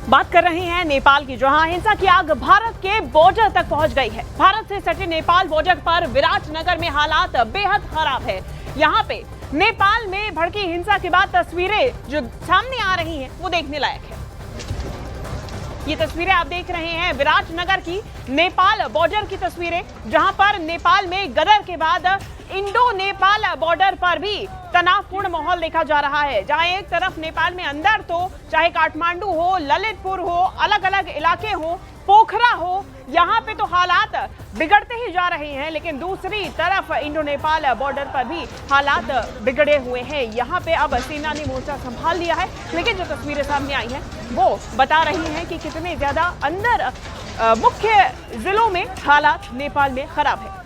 बात कर रहे हैं नेपाल की, जहां हिंसा की आग भारत के बॉर्डर तक पहुंच गई है। भारत से सटे नेपाल बॉर्डर पर विराटनगर में हालात बेहद खराब है। यहां पे नेपाल में भड़की हिंसा के बाद तस्वीरें जो सामने आ रही हैं वो देखने लायक है। ये तस्वीरें आप देख रहे हैं विराटनगर की, नेपाल बॉर्डर की तस्वीरें, जहां पर नेपाल में गदर के बाद इंडो नेपाल बॉर्डर पर भी तनावपूर्ण माहौल देखा जा रहा है। जहां एक तरफ नेपाल में अंदर तो चाहे काठमांडू हो, ललितपुर हो, अलग अलग इलाके हो, पोखरा हो, यहाँ पे तो हालात बिगड़ते ही जा रहे हैं, लेकिन दूसरी तरफ इंडो नेपाल बॉर्डर पर भी हालात बिगड़े हुए हैं। यहाँ पे अब सेना ने मोर्चा संभाल लिया है, लेकिन जो तस्वीरें सामने आई हैं वो बता रही हैं कि कितने ज्यादा अंदर मुख्य जिलों में हालात नेपाल में खराब है।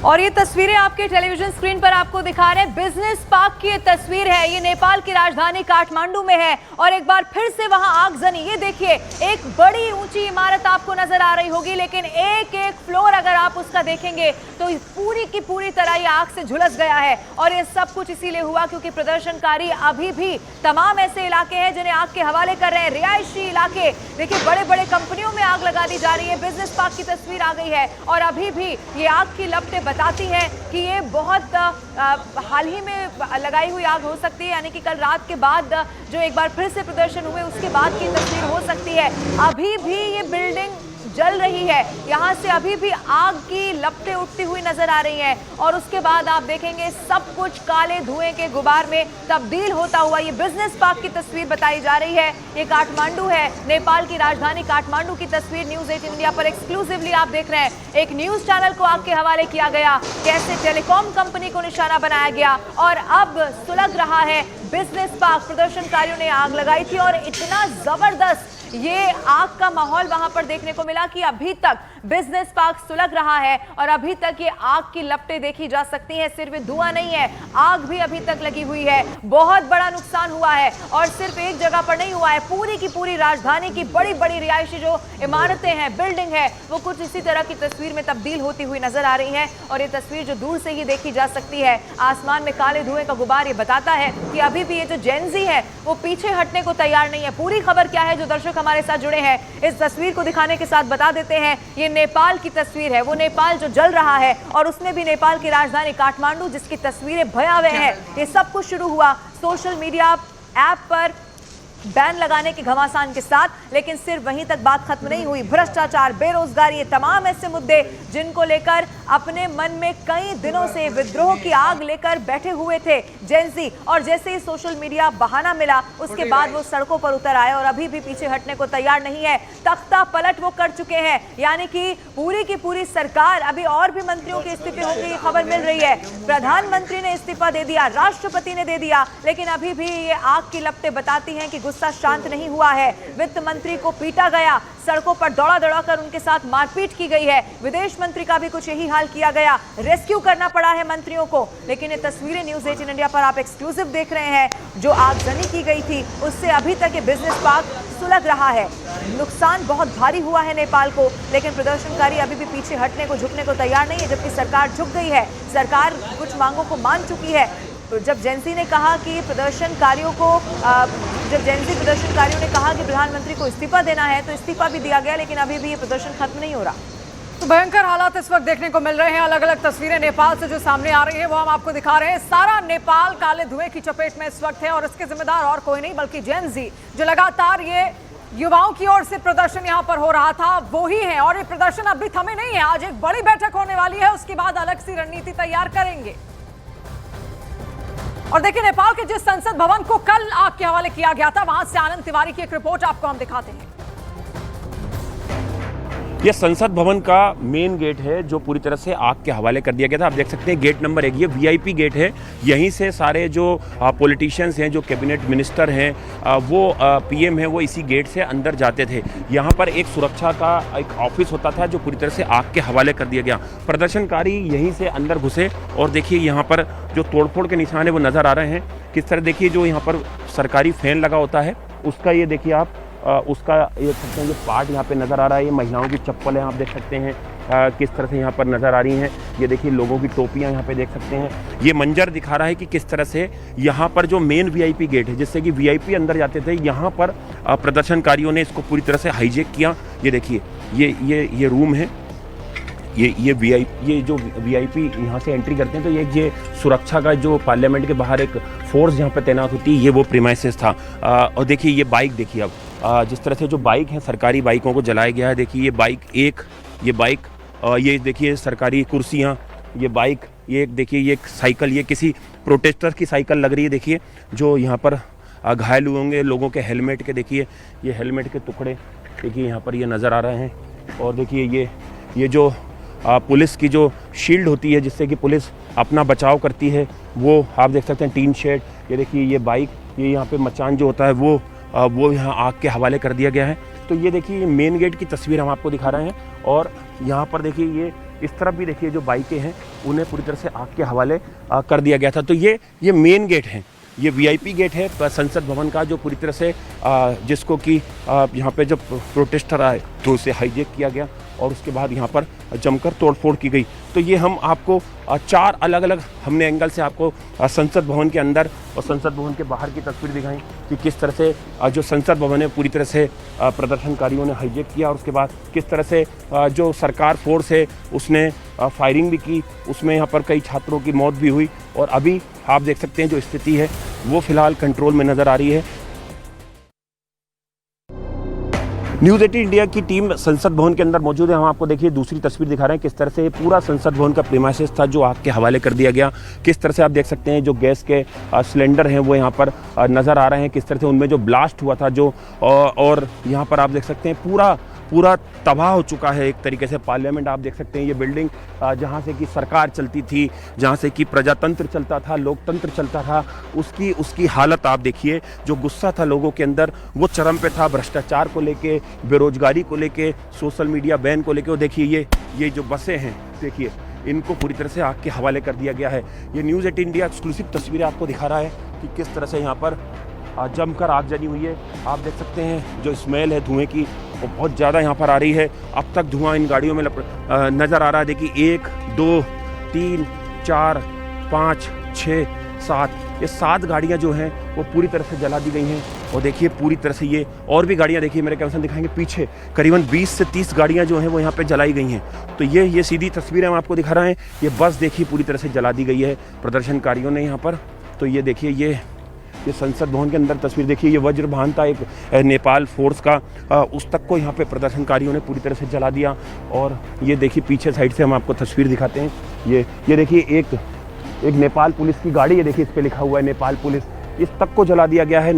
और ये तस्वीरें आपके टेलीविजन स्क्रीन पर आपको दिखा रहे हैं, बिजनेस पार्क की ये तस्वीर है। ये नेपाल की राजधानी काठमांडू में है और एक बार फिर से वहां आगजनी। ये देखिए, एक बड़ी ऊंची इमारत आपको नजर आ रही होगी, लेकिन एक एक फ्लोर अगर आप उसका देखेंगे तो पूरी की पूरी तरह ये आग से झुलस गया है। और ये सब कुछ इसीलिए हुआ क्योंकि प्रदर्शनकारी अभी भी तमाम ऐसे इलाके हैं जिन्हें आग के हवाले कर रहे हैं। रिहायशी इलाके देखिए, बड़े बड़े कंपनियों में आग लगा दी जा रही है। बिजनेस पार्क की तस्वीर आ गई है और अभी भी ये आग की लपटें बताती है कि ये बहुत हाल ही में लगाई हुई आग हो सकती है, यानी कि कल रात के बाद जो एक बार फिर से प्रदर्शन हुए उसके बाद की तस्वीर हो सकती है। अभी भी ये बिल्डिंग जल रही है, यहाँ से अभी भी आग की लपटें उठती हुई नजर आ रही हैं और उसके बाद आप देखेंगे सब कुछ काले धुएं के गुबार में तब्दील होता हुआ। ये बिजनेस पार्क की तस्वीर बताई जा रही है। ये काठमांडू है, नेपाल की राजधानी काठमांडू की तस्वीर न्यूज 8 इंडिया पर एक्सक्लूसिवली आप देख रहे हैं। एक न्यूज चैनल को आग के हवाले किया गया, कैसे टेलीकॉम कंपनी को निशाना बनाया गया और अब सुलग रहा है बिजनेस पार्क। प्रदर्शनकारियों ने आग लगाई थी और इतना जबरदस्त ये आग का माहौल वहां पर देखने को मिला कि अभी तक बिजनेस पार्क सुलग रहा है और अभी तक ये आग की लपटें देखी जा सकती हैं। सिर्फ धुआं नहीं है, आग भी अभी तक लगी हुई है। बहुत बड़ा नुकसान हुआ है और सिर्फ एक जगह पर नहीं हुआ है, पूरी की पूरी राजधानी की बड़ी बड़ी रिहायशी जो इमारतें हैं, बिल्डिंग है, वो कुछ इसी तरह की तस्वीर में तब्दील होती हुई नजर आ रही है। और ये तस्वीर जो दूर से ही देखी जा सकती है, आसमान में काले धुएं का गुबार, ये बताता है कि अभी भी ये जो जेनजी है वो पीछे हटने को तैयार नहीं है। पूरी खबर क्या है जो दर्शक हमारे साथ जुड़े हैं, इस तस्वीर को दिखाने के साथ बता देते हैं। ये नेपाल की तस्वीर है, वो नेपाल जो जल रहा है और उसमें भी नेपाल की राजधानी काठमांडू जिसकी तस्वीरें भयावह हैं। ये सब कुछ शुरू हुआ सोशल मीडिया ऐप पर बैन लगाने के घमासान के साथ, लेकिन सिर्फ वहीं तक बात खत्म नहीं हुई। भ्रष्टाचार, बेरोजगारी, ये तमाम ऐसे मुद्दे जिनको लेकर अपने मन में कई दिनों से विद्रोह की आग लेकर बैठे हुए थे जेनजी, और जैसे ही सोशल मीडिया बहाना मिला उसके बाद वो सड़कों पर उतर आए और अभी भी पीछे हटने को तैयार नहीं है। तख्ता पलट वो कर चुके हैं, यानी कि पूरी की पूरी सरकार, अभी और भी मंत्रियों के इस्तीफे होने की खबर मिल रही है। प्रधानमंत्री ने इस्तीफा दे दिया, राष्ट्रपति ने दे दिया, लेकिन अभी भी ये आग की लपटें बताती हैं कि गुस्सा शांत नहीं हुआ है। वित्त मंत्री को पीटा गया, सड़कों पर दौड़ा दौड़ा कर उनके साथ मारपीट की गई है। विदेश मंत्री का भी कुछ यही हाल किया गया, रेस्क्यू करना पड़ा है मंत्रियों को। लेकिन ये तस्वीरें न्यूज 18 इंडिया पर आप एक्सक्लूसिव देख रहे हैं, जो आगजनी की गई थी उससे अभी तक ये बिजनेस पार्क सुलग रहा है। नुकसान बहुत भारी हुआ है नेपाल को, लेकिन प्रदर्शनकारी अभी भी पीछे हटने को, झुकने को तैयार नहीं है, जबकि सरकार झुक गई है। सरकार कुछ मांगों को मान चुकी है। जब जेनजी ने कहा कि प्रदर्शनकारियों को जब जेनजी प्रदर्शनकारियों ने कहा कि प्रधानमंत्री को इस्तीफा देना है तो इस्तीफा भी दिया गया, लेकिन अभी भी ये प्रदर्शन खत्म नहीं हो रहा। तो भयंकर हालात इस वक्त देखने को मिल रहे हैं। अलग अलग तस्वीरें नेपाल से जो सामने आ रही है वो हम आपको दिखा रहे हैं। सारा नेपाल काले धुएं की चपेट में इस वक्त है और इसके जिम्मेदार और कोई नहीं बल्कि जेनजी, जो लगातार ये युवाओं की ओर से प्रदर्शन यहाँ पर हो रहा था वो ही है। और ये प्रदर्शन अभी थमे नहीं है, आज एक बड़ी बैठक होने वाली है, उसके बाद अलग सी रणनीति तैयार करेंगे। और देखिए, नेपाल के जिस संसद भवन को कल आग के हवाले किया गया था, वहां से आनंद तिवारी की एक रिपोर्ट आपको हम दिखाते हैं। यह संसद भवन का मेन गेट है जो पूरी तरह से आग के हवाले कर दिया गया था। आप देख सकते हैं गेट नंबर 1, ये वीआईपी गेट है। यहीं से सारे जो पॉलिटिशियंस हैं, जो कैबिनेट मिनिस्टर हैं, वो पीएम हैं, वो इसी गेट से अंदर जाते थे। यहाँ पर एक सुरक्षा का एक ऑफिस होता था जो पूरी तरह से आग के हवाले कर दिया गया। प्रदर्शनकारी यहीं से अंदर घुसे और देखिए यहाँ पर जो तोड़फोड़ के निशान है वो नज़र आ रहे हैं। किस तरह देखिए, जो यहाँ पर सरकारी फैन लगा होता है उसका ये देखिए आप उसका ये सकते हैं, ये पार्ट यहाँ पे नज़र आ रहा है। ये महिलाओं की चप्पल है, आप देख सकते हैं। किस तरह से यहाँ पर नज़र आ रही हैं। ये देखिए लोगों की टोपियाँ यहाँ पे देख सकते हैं। ये मंजर दिखा रहा है कि किस तरह से यहाँ पर जो मेन वीआईपी गेट है जिससे कि वीआईपी अंदर जाते थे, यहाँ पर प्रदर्शनकारियों ने इसको पूरी तरह से हाईजैक किया। ये देखिए ये रूम है, ये जो वीआईपी यहाँ से एंट्री करते हैं तो ये सुरक्षा का जो पार्लियामेंट के बाहर एक फोर्स यहाँ पे तैनात होती है, ये वो प्रीमाइसेस था। और देखिए ये बाइक देखिए, अब जिस तरह से जो बाइक है सरकारी बाइकों को जलाया गया है। देखिए ये बाइक ये देखिए सरकारी कुर्सियाँ, ये बाइक, ये देखिए ये साइकिल, ये किसी प्रोटेस्टर की साइकिल लग रही है। देखिए जो यहाँ पर घायल हुए होंगे लोगों के हेलमेट के, देखिए ये हेलमेट के टुकड़े देखिए यहाँ पर ये नज़र आ रहे हैं। और देखिए ये जो पुलिस की जो शील्ड होती है जिससे कि पुलिस अपना बचाव करती है, वो आप देख सकते हैं टीन शेड। ये देखिए ये बाइक, ये यहाँ पे मचान जो होता है वो यहाँ आग के हवाले कर दिया गया है। तो ये देखिए ये मेन गेट की तस्वीर हम आपको दिखा रहे हैं। और यहाँ पर देखिए ये इस तरफ भी देखिए जो बाइकें हैं उन्हें पूरी तरह से आग के हवाले कर दिया गया था। तो ये मेन गेट है, ये वीआईपी गेट है संसद भवन का, जो पूरी तरह से जिसको कि यहाँ पे जब प्रोटेस्टर आए तो उसे हाईजैक किया गया और उसके बाद यहाँ पर जमकर तोड़फोड़ की गई। तो ये हम आपको 4 अलग अलग हमने एंगल से आपको संसद भवन के अंदर और संसद भवन के बाहर की तस्वीर दिखाई कि किस तरह से जो संसद भवन है पूरी तरह से प्रदर्शनकारियों ने हाईजैक किया और उसके बाद किस तरह से जो सरकार फोर्स है उसने फायरिंग भी की, उसमें यहाँ पर कई छात्रों की मौत भी हुई। और अभी आप देख सकते हैं जो स्थिति है वो फिलहाल कंट्रोल में नज़र आ रही है। न्यूज़ 18 इंडिया की टीम संसद भवन के अंदर मौजूद है। हम आपको देखिए दूसरी तस्वीर दिखा रहे हैं किस तरह से पूरा संसद भवन का प्रीमाइसेस था जो आग के हवाले कर दिया गया। किस तरह से आप देख सकते हैं जो गैस के सिलेंडर हैं वो यहाँ पर नज़र आ रहे हैं, किस तरह से उनमें जो ब्लास्ट हुआ था जो और यहाँ पर आप देख सकते हैं पूरा तबाह हो चुका है एक तरीके से। पार्लियामेंट आप देख सकते हैं ये बिल्डिंग जहाँ से कि सरकार चलती थी, जहाँ से कि प्रजातंत्र चलता था, लोकतंत्र चलता था, उसकी हालत आप देखिए। जो गुस्सा था लोगों के अंदर वो चरम पे था, भ्रष्टाचार को लेके, बेरोजगारी को लेके, सोशल मीडिया बैन को लेके। देखिए ये जो बसें हैं देखिए इनको पूरी तरह से आग के हवाले कर दिया गया है। ये न्यूज़ 18 इंडिया एक्सक्लूसिव तस्वीरें आपको दिखा रहा है कि किस तरह से यहाँ पर जमकर आगजनी हुई है। आप देख सकते हैं जो स्मेल है धुएं की वो बहुत ज़्यादा यहाँ पर आ रही है। अब तक धुआं इन गाड़ियों में नज़र आ रहा है। देखिए 1 2 3 4 5 6 7 ये 7 गाड़ियाँ जो हैं वो पूरी तरह से जला दी गई हैं। और देखिए पूरी तरह से ये और भी गाड़ियाँ देखिए मेरे कैमरे से दिखाएंगे, पीछे करीबन 20 से 30 गाड़ियाँ जो हैं वो यहाँ पे जलाई गई हैं। तो ये सीधी तस्वीर हम आपको दिखा रहे हैं। ये बस देखिए पूरी तरह से जला दी गई है प्रदर्शनकारियों ने यहाँ पर। तो ये देखिए ये संसद भवन के अंदर तस्वीर देखिए, ये वज्रभान था एक नेपाल फोर्स का, उस तक को यहाँ पे प्रदर्शनकारियों ने पूरी तरह से जला दिया। और ये देखिए पीछे साइड से हम आपको तस्वीर दिखाते हैं। ये देखिए एक नेपाल पुलिस की गाड़ी है, देखिए इस पे लिखा हुआ है नेपाल पुलिस, इस तक को जला दिया गया है।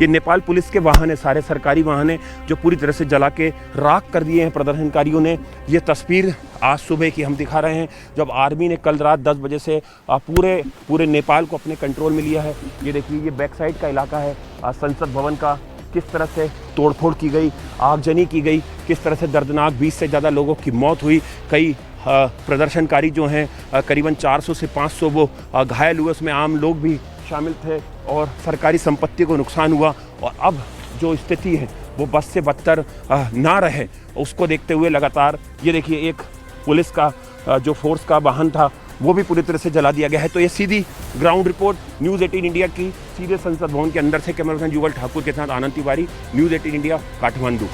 ये नेपाल पुलिस के वाहन है, सारे सरकारी वाहन है जो पूरी तरह से जला के राख कर दिए हैं प्रदर्शनकारियों ने। ये तस्वीर आज सुबह की हम दिखा रहे हैं जब आर्मी ने कल रात 10 बजे से पूरे नेपाल को अपने कंट्रोल में लिया है। ये देखिए ये बैक साइड का इलाका है संसद भवन का, किस तरह से तोड़फोड़ की गई, आगजनी की गई, किस तरह से दर्दनाक 20 से ज़्यादा लोगों की मौत हुई। कई प्रदर्शनकारी जो हैं करीबन 400 से 500 वो घायल हुए, उसमें आम लोग भी शामिल थे और सरकारी संपत्ति को नुकसान हुआ। और अब जो स्थिति है वो बस से बदतर ना रहे उसको देखते हुए लगातार ये देखिए एक पुलिस का जो फोर्स का वाहन था वो भी पूरी तरह से जला दिया गया है। तो ये सीधी ग्राउंड रिपोर्ट न्यूज़ 18 इंडिया की सीधे संसद भवन के अंदर से कैमरामैन युगल ठाकुर के साथ आनंद तिवारी, न्यूज़ 18 इंडिया, काठमांडू।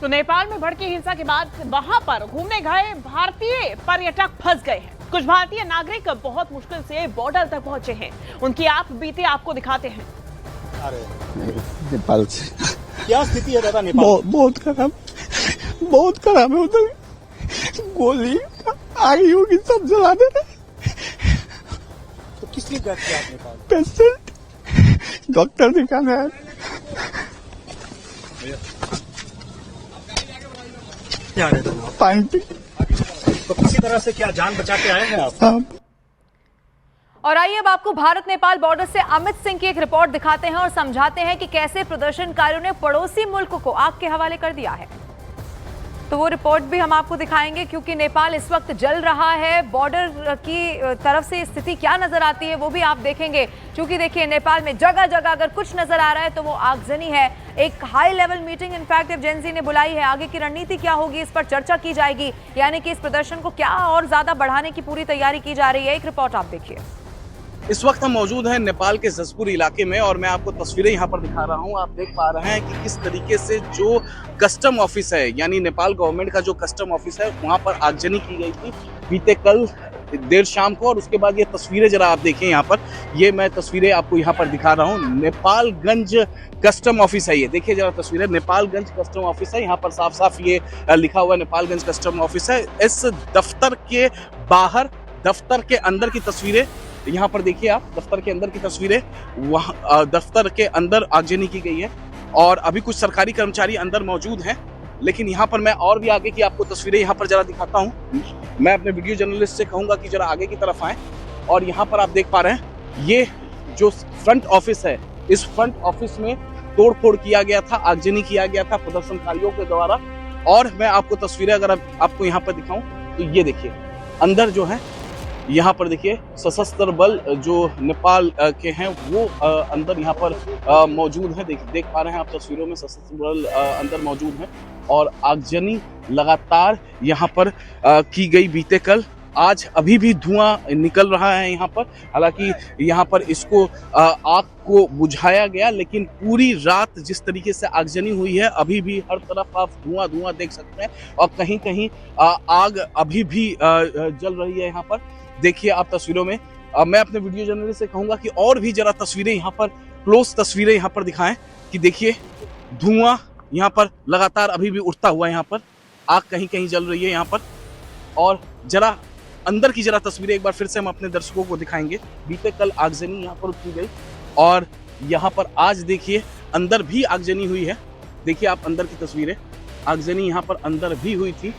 तो नेपाल में भड़की हिंसा के बाद वहां पर घूमने गए भारतीय पर्यटक फंस गए हैं। कुछ भारतीय नागरिक बहुत मुश्किल से बॉर्डर तक पहुंचे हैं। उनकी आप बीते आपको दिखाते हैं। नेपाल से क्या स्थिति है दादा नेपाल? बहुत खराब है। उधर गोली आगी होगी, सब जला दे रहे। तो किस लिए गए थे आप नेपाल? पेशेंट डॉक्टर दिखाना है। क्या रहे थे? पानी पी। तो किसी तरह से क्या जान बचा के आए हैं आप? और आइए अब आपको भारत नेपाल बॉर्डर से अमित सिंह की एक रिपोर्ट दिखाते हैं और समझाते हैं कि कैसे प्रदर्शनकारियों ने पड़ोसी मुल्क को आग के हवाले कर दिया है। तो वो रिपोर्ट भी हम आपको दिखाएंगे क्योंकि नेपाल इस वक्त जल रहा है। बॉर्डर की तरफ से स्थिति क्या नजर आती है वो भी आप देखेंगे, क्योंकि देखिए नेपाल में जगह जगह अगर कुछ नजर आ रहा है तो वो आगजनी है। एक high level meeting in fact Gen Z ने बुलाई है। आगे की रणनीति क्या होगी, इस पर चर्चा की जाएगी, यानी कि इस प्रदर्शन को क्या और ज्यादा बढ़ाने की पूरी तैयारी की जा रही है। एक रिपोर्ट आप देखिए। इस वक्त हम मौजूद हैं नेपाल के जसपुर इलाके में और मैं आपको तस्वीरें यहाँ पर दिखा रहा हूँ। आप देख पा रहे हैं कि किस तरीके से जो कस्टम ऑफिस है, यानी नेपाल गवर्नमेंट का जो कस्टम ऑफिस है, वहाँ पर आगजनी की गई थी बीते कल देर शाम को। और उसके बाद ये तस्वीरें जरा आप देखें यहाँ पर, ये मैं तस्वीरें आपको यहाँ पर दिखा रहा हूँ। नेपालगंज कस्टम ऑफिस है, ये देखिए जरा तस्वीरें, नेपालगंज कस्टम ऑफिस है। यहाँ पर साफ साफ ये लिखा हुआ नेपालगंज कस्टम ऑफिस है। इस दफ्तर के बाहर, दफ्तर के अंदर की तस्वीरें यहाँ पर देखिए आप, दफ्तर के अंदर की तस्वीरें, वहाँ दफ्तर के अंदर आगजनी की गई है और अभी कुछ सरकारी कर्मचारी अंदर मौजूद हैं। लेकिन यहाँ पर मैं और भी आगे की आपको तस्वीरें यहाँ पर जरा दिखाता हूँ। मैं अपने वीडियो जर्नलिस्ट से कहूँगा कि जरा आगे की तरफ आएँ। और यहाँ पर आप देख पा रहे हैं ये जो फ्रंट ऑफिस है, इस फ्रंट ऑफिस में तोड़फोड़ किया गया था, आगजनी किया गया था प्रदर्शनकारियों के द्वारा। और मैं आपको तस्वीरें अगर आपको यहाँ पर दिखाऊं तो ये देखिए, अंदर जो है यहाँ पर देखिए सशस्त्र बल जो नेपाल के हैं वो अंदर यहाँ पर मौजूद है। देख पा रहे हैं आप तस्वीरों में, सशस्त्र बल अंदर मौजूद हैं और आगजनी लगातार यहाँ पर की गई बीते कल। आज अभी भी धुआं निकल रहा है यहाँ पर, हालांकि यहाँ पर इसको आग को बुझाया गया, लेकिन पूरी रात जिस तरीके से आगजनी हुई है, अभी भी हर तरफ आप धुआं देख सकते हैं और कहीं कहीं आग अभी भी जल रही है यहाँ पर। देखिए आप तस्वीरों में। मैं अपने वीडियो जर्नलिस्ट से कहूंगा कि और भी जरा तस्वीरें यहाँ पर, क्लोज तस्वीरें यहाँ पर दिखाएं कि देखिए धुआं यहाँ पर लगातार अभी भी उठता हुआ है, यहाँ पर आग कहीं कहीं जल रही है यहाँ पर। और जरा अंदर की जरा तस्वीरें एक बार फिर से हम अपने दर्शकों को दिखाएंगे। बीते कल आगजनी यहाँ पर की गई और यहाँ पर आज देखिए अंदर भी आगजनी हुई है। देखिए आप अंदर की तस्वीरें, आगजनी यहाँ पर अंदर भी हुई थी